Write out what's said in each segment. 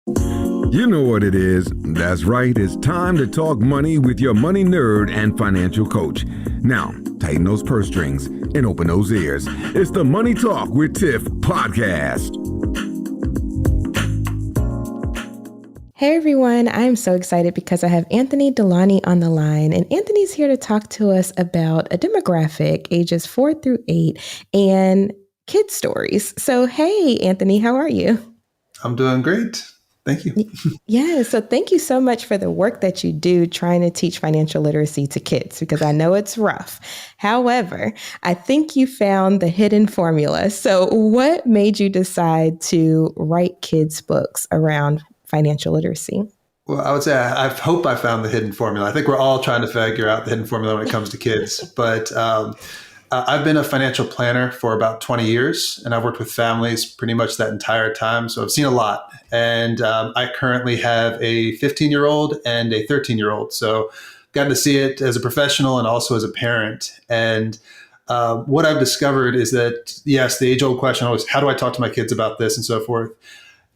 You know what it is. That's right. It's time to talk money with your money nerd and financial coach. Now, tighten those purse strings and open those ears. It's the Money Talk with Tiff podcast. Hey everyone, I'm so excited because I have Anthony Delauney on the line, and Anthony's here to talk to us about a demographic, ages 4 through 8, and kid stories. So hey Anthony, how are you? I'm doing great. Thank you. Yeah, so thank you so much for the work that you do trying to teach financial literacy to kids, because I know it's rough. However, I think you found the hidden formula. So what made you decide to write kids' books around financial literacy? Well, I would say I hope I found the hidden formula. I think we're all trying to figure out the hidden formula when it comes to kids. But I've been a financial planner for about 20 years, and I've worked with families pretty much that entire time. So I've seen a lot. And I currently have a 15-year-old and a 13-year-old. So I've gotten to see it as a professional and also as a parent. And what I've discovered is that, yes, the age-old question always, how do I talk to my kids about this and so forth?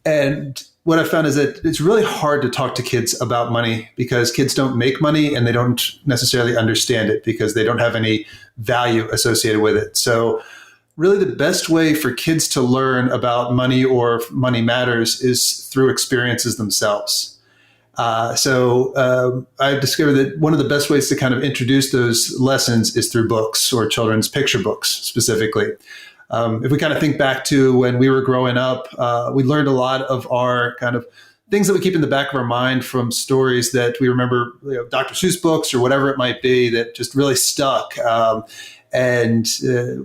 And what I found is that it's really hard to talk to kids about money because kids don't make money and they don't necessarily understand it because they don't have any value associated with it. So really the best way for kids to learn about money or money matters is through experiences themselves. So I've discovered that one of the best ways to kind of introduce those lessons is through books or children's picture books specifically. If we kind of think back to when we were growing up, we learned a lot of our kind of things that we keep in the back of our mind from stories that we remember, Dr. Seuss books or whatever it might be that just really stuck. And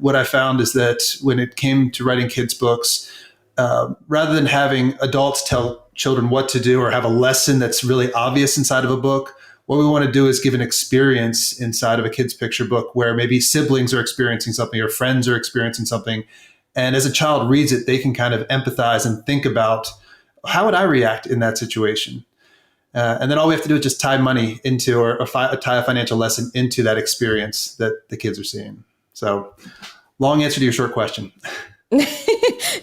what I found is that when it came to writing kids' books, rather than having adults tell children what to do or have a lesson that's really obvious inside of a book, what we want to do is give an experience inside of a kid's picture book where maybe siblings are experiencing something or friends are experiencing something. And as a child reads it, they can kind of empathize and think about, how would I react in that situation? And then all we have to do is just tie money into or tie a financial lesson into that experience that the kids are seeing. So long answer to your short question.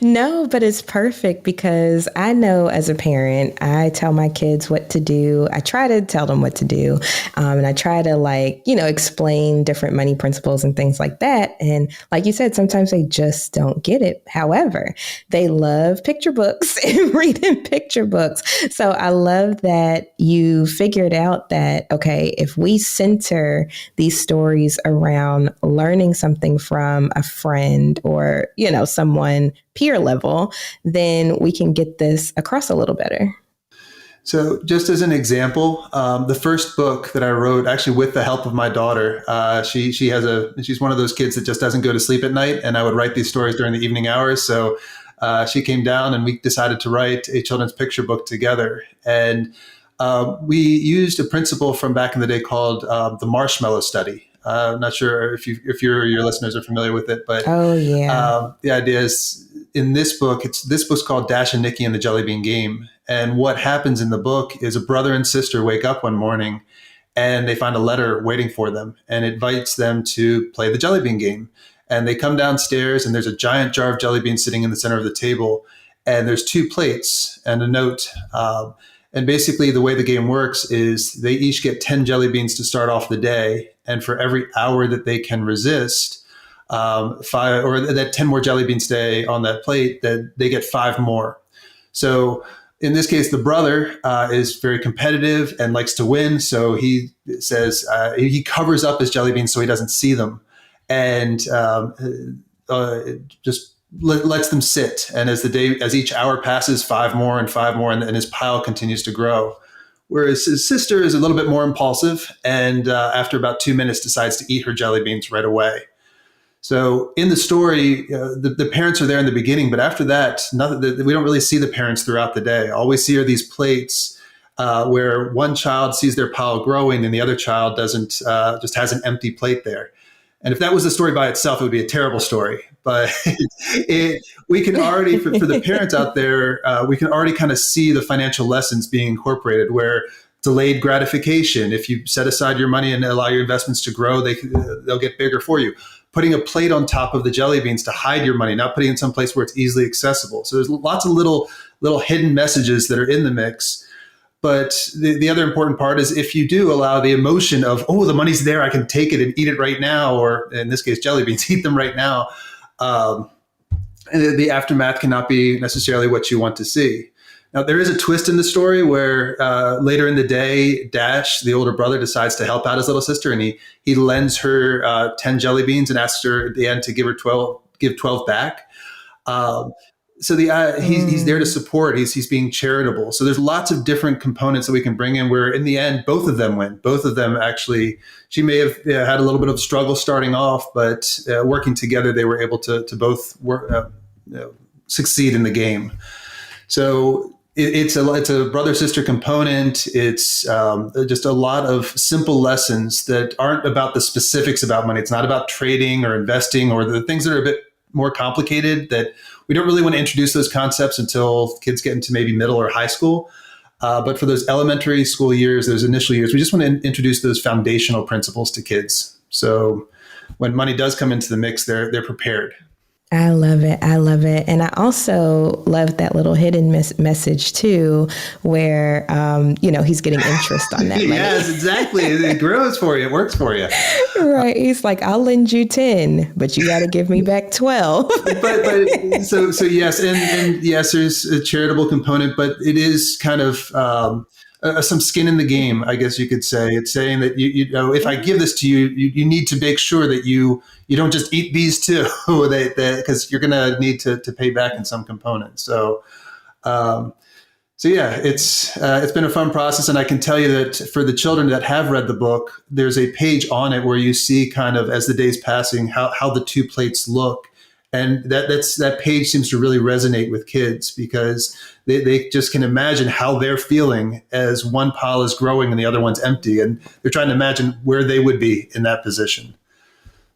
No, but it's perfect because I know as a parent, I tell my kids what to do. I try to tell them what to do. And I try to explain different money principles and things like that. And like you said, sometimes they just don't get it. However, they love picture books and reading picture books. So I love that you figured out that, okay, if we center these stories around learning something from a friend or, someone peer level, then we can get this across a little better. So just as an example, the first book that I wrote, actually with the help of my daughter, she's one of those kids that just doesn't go to sleep at night. And I would write these stories during the evening hours. So she came down and we decided to write a children's picture book together. And we used a principle from back in the day called the marshmallow study. I'm not sure if your listeners are familiar with it, but the idea is in this book's called Dash and Nikki and the Jelly Bean Game. And what happens in the book is a brother and sister wake up one morning and they find a letter waiting for them and invites them to play the Jelly Bean Game. And they come downstairs and there's a giant jar of jelly beans sitting in the center of the table. And there's 2 plates and a note. And basically the way the game works is they each get 10 jelly beans to start off the day. And for every hour that they can resist, 5 or that 10 more jelly beans stay on that plate, that they get 5 more. So in this case, the brother is very competitive and likes to win. So he says he covers up his jelly beans so he doesn't see them and just lets them sit. And as each hour passes, 5 more and 5 more, and his pile continues to grow. Whereas his sister is a little bit more impulsive and after about 2 minutes decides to eat her jelly beans right away. So in the story, the parents are there in the beginning, but after that, we don't really see the parents throughout the day. All we see are these plates where one child sees their pile growing and the other child doesn't, just has an empty plate there. And if that was the story by itself, it would be a terrible story. But we can already, for the parents out there, we can already kind of see the financial lessons being incorporated where delayed gratification, if you set aside your money and allow your investments to grow, they'll get bigger for you. Putting a plate on top of the jelly beans to hide your money, not putting it in some place where it's easily accessible. So there's lots of little little hidden messages that are in the mix. But the other important part is if you do allow the emotion of, oh, the money's there, I can take it and eat it right now, or in this case, jelly beans, eat them right now. And the aftermath cannot be necessarily what you want to see. Now, there is a twist in the story where later in the day, Dash, the older brother, decides to help out his little sister, and he lends her 10 jelly beans and asks her at the end to give 12 back. So he's there to support. He's being charitable. So there's lots of different components that we can bring in where in the end, both of them win. Both of them actually, she may have had a little bit of struggle starting off, but working together, they were able to both succeed in the game. So it's a brother-sister component. It's just a lot of simple lessons that aren't about the specifics about money. It's not about trading or investing or the things that are a bit more complicated that we don't really want to introduce those concepts until kids get into maybe middle or high school. But for those elementary school years, those initial years, we just want to introduce those foundational principles to kids. So when money does come into the mix, they're prepared. I love it. I love it. And I also love that little hidden message too, where, he's getting interest on that money. Yes, exactly. It grows for you. It works for you. Right. He's like, I'll lend you 10, but you got to give me back 12. So yes. And yes, there's a charitable component, but it is kind of, some skin in the game, I guess you could say. It's saying that you know, if I give this to you, you need to make sure that you don't just eat these too, because you're going to need to pay back in some component. So yeah, it's been a fun process, and I can tell you that for the children that have read the book, there's a page on it where you see kind of as the day's passing how the two plates look. And that page seems to really resonate with kids because they just can imagine how they're feeling as one pile is growing and the other one's empty. And they're trying to imagine where they would be in that position.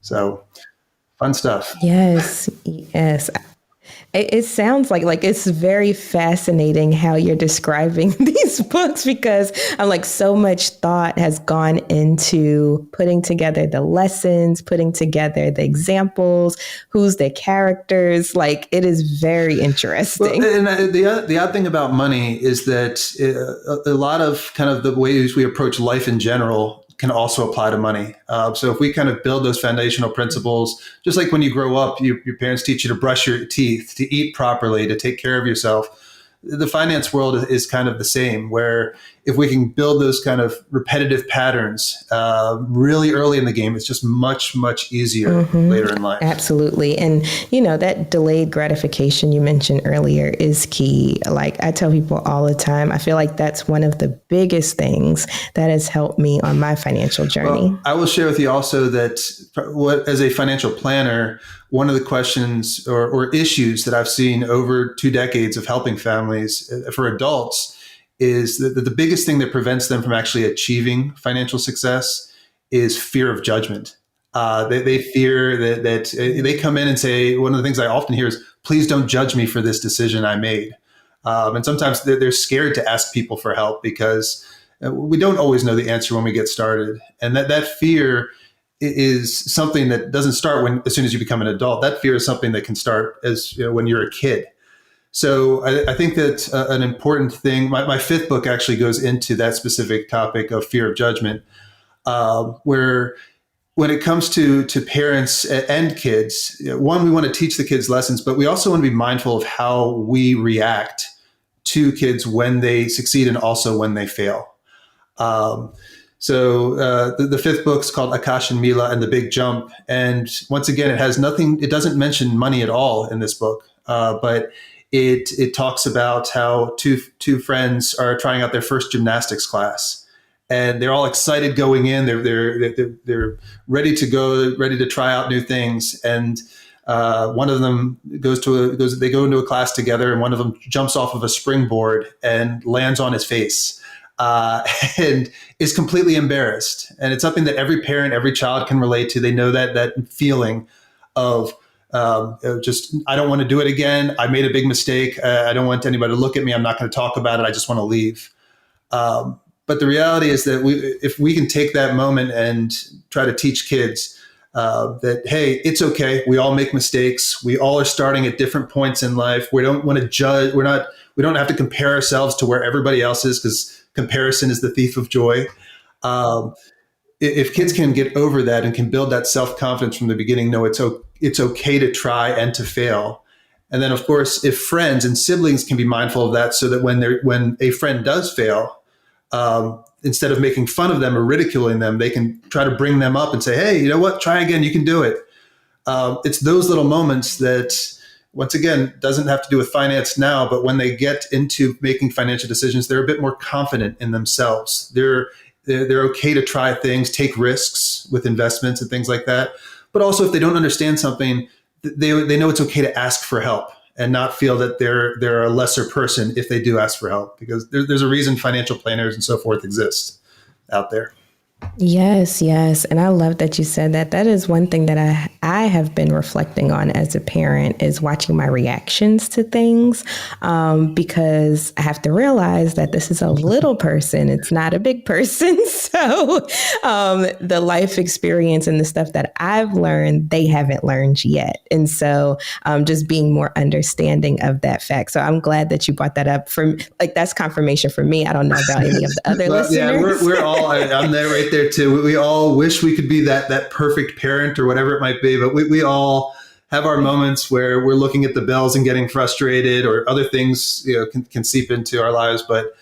So fun stuff. Yes. It sounds like it's very fascinating how you're describing these books, because I'm like, so much thought has gone into putting together the lessons, putting together the examples, who's the characters. Like, it is very interesting. Well, and the odd thing about money is that a lot of kind of the ways we approach life in general can also apply to money. So if we kind of build those foundational principles, just like when you grow up, your parents teach you to brush your teeth, to eat properly, to take care of yourself. The finance world is kind of the same, where if we can build those kind of repetitive patterns really early in the game, it's just much, much easier later in life. Absolutely. And, that delayed gratification you mentioned earlier is key. Like, I tell people all the time, I feel like that's one of the biggest things that has helped me on my financial journey. Well, I will share with you also that as a financial planner, one of the questions or issues that I've seen over 2 decades of helping families for adults is that the biggest thing that prevents them from actually achieving financial success is fear of judgment. They fear that they come in and say, one of the things I often hear is, please don't judge me for this decision I made. And sometimes they're scared to ask people for help because we don't always know the answer when we get started. And that fear is something that doesn't start as soon as you become an adult. That fear is something that can start when you're a kid. So I think that an important thing, my 5th book actually goes into that specific topic of fear of judgment, where when it comes to parents and kids, one, we want to teach the kids lessons, but we also want to be mindful of how we react to kids when they succeed and also when they fail. So the 5th book is called Akash and Mila and the Big Jump. And once again, it doesn't mention money at all in this book, but it talks about how two friends are trying out their first gymnastics class. And they're all excited going in. They're ready to go, ready to try out new things. And one of them they go into a class together, and one of them jumps off of a springboard and lands on his face. And is completely embarrassed. And it's something that every parent, every child can relate to. They know that feeling of I don't want to do it again. I made a big mistake. I don't want anybody to look at me. I'm not going to talk about it. I just want to leave. But the reality is that if we can take that moment and try to teach kids that, hey, it's okay. We all make mistakes. We all are starting at different points in life. We don't want to judge. We don't have to compare ourselves to where everybody else is, because comparison is the thief of joy. If kids can get over that and can build that self-confidence from the beginning, know it's okay to try and to fail. And then, of course, if friends and siblings can be mindful of that, so that when a friend does fail, instead of making fun of them or ridiculing them, they can try to bring them up and say, hey, you know what? Try again. You can do it. It's those little moments that, once again, doesn't have to do with finance now, but when they get into making financial decisions, they're a bit more confident in themselves. They're okay to try things, take risks with investments and things like that. But also, if they don't understand something, they know it's okay to ask for help and not feel that they're a lesser person if they do ask for help, because there's a reason financial planners and so forth exist out there. Yes, yes. And I love that you said that. That is one thing that I have been reflecting on as a parent, is watching my reactions to things, because I have to realize that this is a little person. It's not a big person. So the life experience and the stuff that I've learned, they haven't learned yet. And so just being more understanding of that fact. So I'm glad that you brought that up. That's confirmation for me. I don't know about any of the other listeners. Yeah, we're all, I'm there right there too. We all wish we could be that perfect parent or whatever it might be, but we all have our moments where we're looking at the bills and getting frustrated, or other things can seep into our lives. But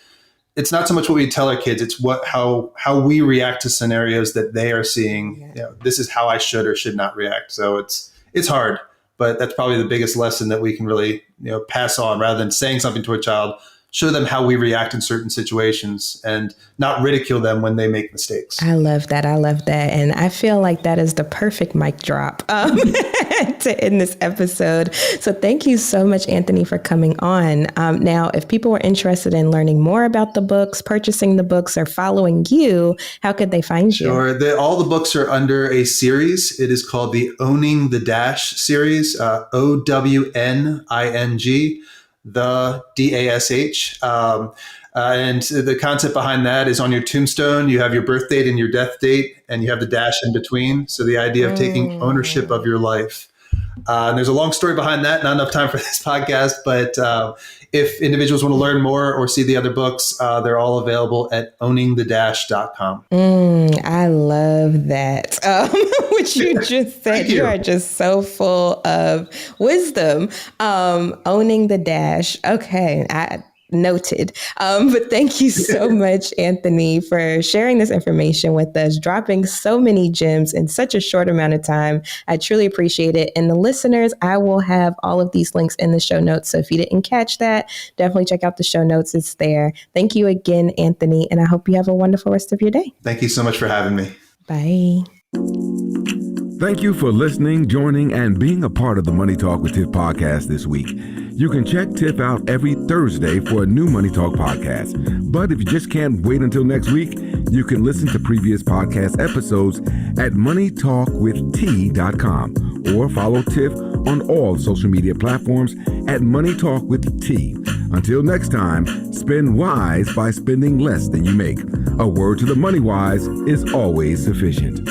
it's not so much what we tell our kids; it's how we react to scenarios that they are seeing. Yeah. This is how I should or should not react. So it's hard, but that's probably the biggest lesson that we can really pass on, rather than saying something to a child. Show them how we react in certain situations and not ridicule them when they make mistakes. I love that. And I feel like that is the perfect mic drop to end this episode. So thank you so much, Anthony, for coming on. Now, if people were interested in learning more about the books, purchasing the books, or following you, how could they find you? Sure. All the books are under a series. It is called the Owning the Dash series, OWNING. The DASH. And the concept behind that is, on your tombstone, you have your birth date and your death date, and you have the dash in between. So the idea of taking ownership of your life. And there's a long story behind that, not enough time for this podcast, but if individuals want to learn more or see the other books, they're all available at owningthedash.com. I love that. What you just said. You are just so full of wisdom. Owning the Dash. Okay. Noted. But thank you so much, Anthony, for sharing this information with us, dropping so many gems in such a short amount of time. I truly appreciate it. And the listeners, I will have all of these links in the show notes. So if you didn't catch that, definitely check out the show notes. It's there. Thank you again, Anthony. And I hope you have a wonderful rest of your day. Thank you so much for having me. Bye. Thank you for listening, joining, and being a part of the Money Talk with Tiff podcast this week. You can check Tiff out every Thursday for a new Money Talk podcast. But if you just can't wait until next week, you can listen to previous podcast episodes at moneytalkwitht.com, or follow Tiff on all social media platforms at Money Talk with T. Until next time, spend wise by spending less than you make. A word to the money wise is always sufficient.